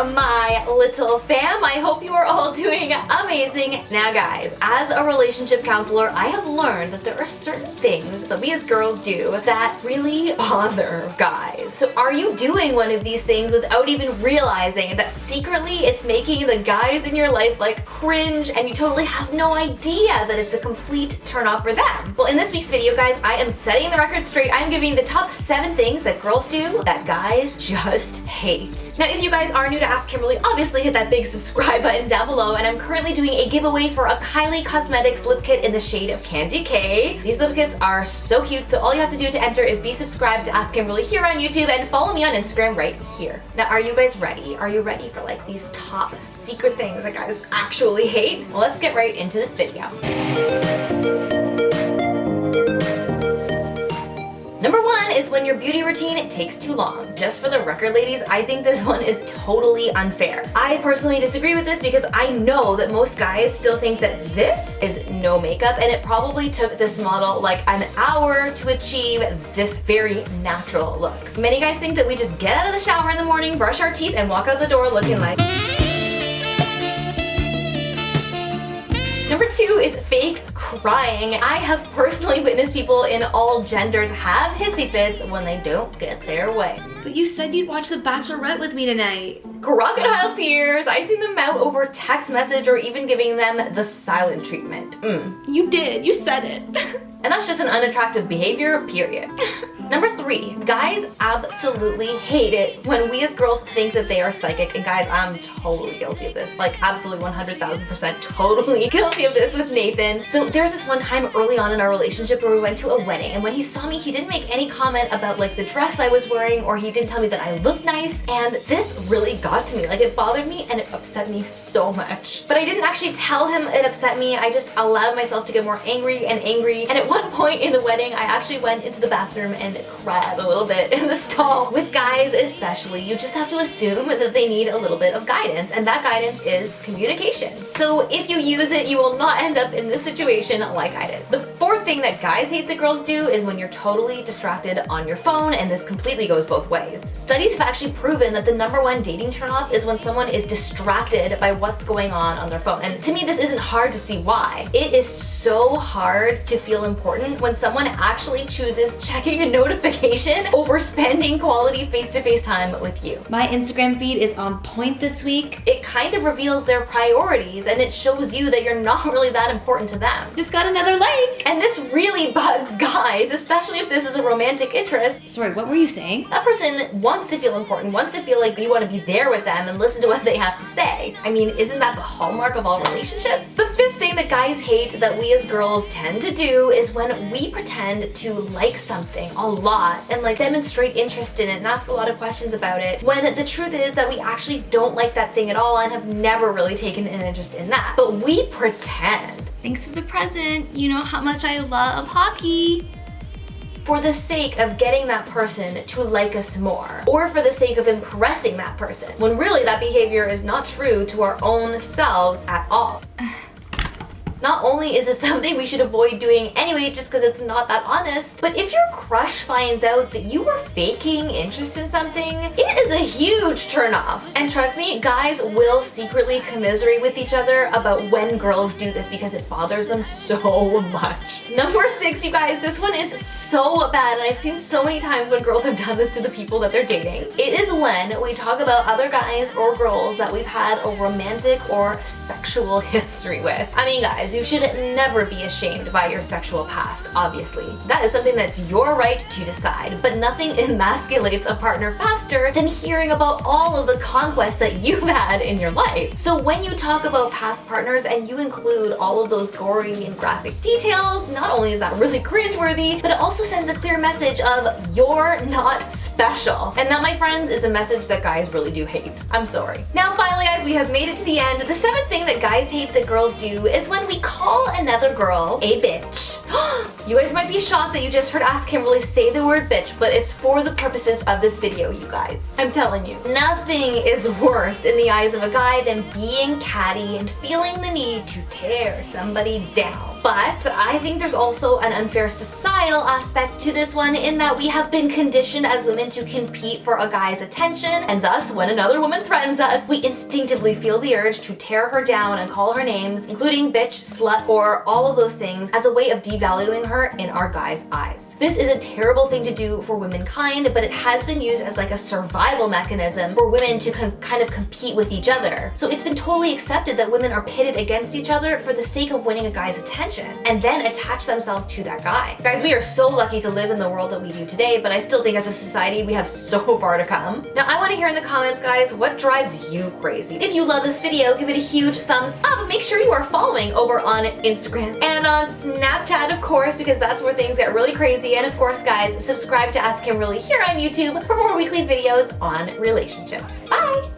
my little fam? I hope you are all doing amazing. Now guys, as a relationship counselor, I have learned that there are certain things that we as girls do that really bother guys. So are you doing one of these things without even realizing that secretly it's making the guys in your life like cringe and you totally have no idea that it's a complete turn off for them? Well, in this week's video guys, I am setting the record straight. I'm giving the top 7 things that girls do that guys just hate. Now if you guys are new to Ask Kimberly, obviously hit that big subscribe button down below, and I'm currently doing a giveaway for a Kylie Cosmetics lip kit in the shade of Candy K. These lip kits are so cute, so all you have to do to enter is be subscribed to Ask Kimberly here on YouTube and follow me on Instagram right here. Now are you guys ready? Are you ready for like these top secret things that guys actually hate? Well, let's get right into this video. Number 1 is when your beauty routine takes too long. Just for the record, ladies, I think this one is totally unfair. I personally disagree with this because I know that most guys still think that this is no makeup, and it probably took this model like an hour to achieve this very natural look. Many guys think that we just get out of the shower in the morning, brush our teeth, and walk out the door looking like... Number 2 is fake crying. I have personally witnessed people in all genders have hissy fits when they don't get their way. But you said you'd watch The Bachelorette with me tonight. Crocodile tears. I seen them out over text message or even giving them the silent treatment. You did. You said it. And that's just an unattractive behavior, period. Number 3, guys absolutely hate it when we as girls think that they are psychic. And guys, I'm totally guilty of this. Like absolutely 100,000% totally guilty of this with Nathan. So there's this one time early on in our relationship where we went to a wedding, and when he saw me, he didn't make any comment about like the dress I was wearing, or he didn't tell me that I looked nice. And this really got to me. Like it bothered me and it upset me so much. But I didn't actually tell him it upset me. I just allowed myself to get more angry and angry. And at one point in the wedding, I actually went into the bathroom and cried a little bit in the stall. With guys especially, you just have to assume that they need a little bit of guidance, and that guidance is communication. So if you use it, you will not end up in this situation like I did. The 4th thing that guys hate that girls do is when you're totally distracted on your phone, and this completely goes both ways. Studies have actually proven that the number 1 dating turnoff is when someone is distracted by what's going on their phone. And to me, this isn't hard to see why. It is so hard to feel important when someone actually chooses checking a notification over spending quality face-to-face time with you. My Instagram feed is on point this week. It kind of reveals their priorities, and it shows you that you're not really that important to them. Just got another like. And this really bugs guys, especially if this is a romantic interest. Sorry, what were you saying? That person wants to feel important, wants to feel like you want to be there with them and listen to what they have to say. I mean, isn't that the hallmark of all relationships? The 5th thing that guys hate that we as girls tend to do is when we pretend to like something a lot and like demonstrate interest in it and ask a lot of questions about it, when the truth is that we actually don't like that thing at all and have never really taken an interest in that. But we pretend. Thanks for the present. You know how much I love hockey. For the sake of getting that person to like us more, or for the sake of impressing that person, when really that behavior is not true to our own selves at all. Not only is this something we should avoid doing anyway just because it's not that honest, but if your crush finds out that you were faking interest in something, it is a huge turnoff. And trust me, guys will secretly commiserate with each other about when girls do this because it bothers them so much. Number 6, you guys, this one is so bad, and I've seen so many times when girls have done this to the people that they're dating. It is when we talk about other guys or girls that we've had a romantic or sexual history with. I mean, guys, you should never be ashamed by your sexual past, obviously. That is something that's your right to decide, but nothing emasculates a partner faster than hearing about all of the conquests that you've had in your life. So when you talk about past partners and you include all of those gory and graphic details, not only is that really cringeworthy, but it also sends a clear message of you're not special. And that, my friends, is a message that guys really do hate. I'm sorry. Now finally, guys, we have made it to the end. The 7th thing that guys hate that girls do is when we call another girl a bitch. You guys might be shocked that you just heard Ask Kimberly say the word bitch, but it's for the purposes of this video, you guys. I'm telling you, nothing is worse in the eyes of a guy than being catty and feeling the need to tear somebody down. But I think there's also an unfair societal aspect to this one in that we have been conditioned as women to compete for a guy's attention, and thus when another woman threatens us, we instinctively feel the urge to tear her down and call her names, including bitch, slut, or all of those things, as a way of devaluing her in our guys' eyes. This is a terrible thing to do for womankind, but it has been used as like a survival mechanism for women to kind of compete with each other. So it's been totally accepted that women are pitted against each other for the sake of winning a guy's attention, and then attach themselves to that guy. Guys, we are so lucky to live in the world that we do today, but I still think as a society we have so far to come. Now I want to hear in the comments, guys, what drives you crazy? If you love this video, give it a huge thumbs up, and make sure you are following over on Instagram and on Snapchat, of course, because that's where things get really crazy. And of course, guys, subscribe to Ask Kimberly here on YouTube for more weekly videos on relationships. Bye!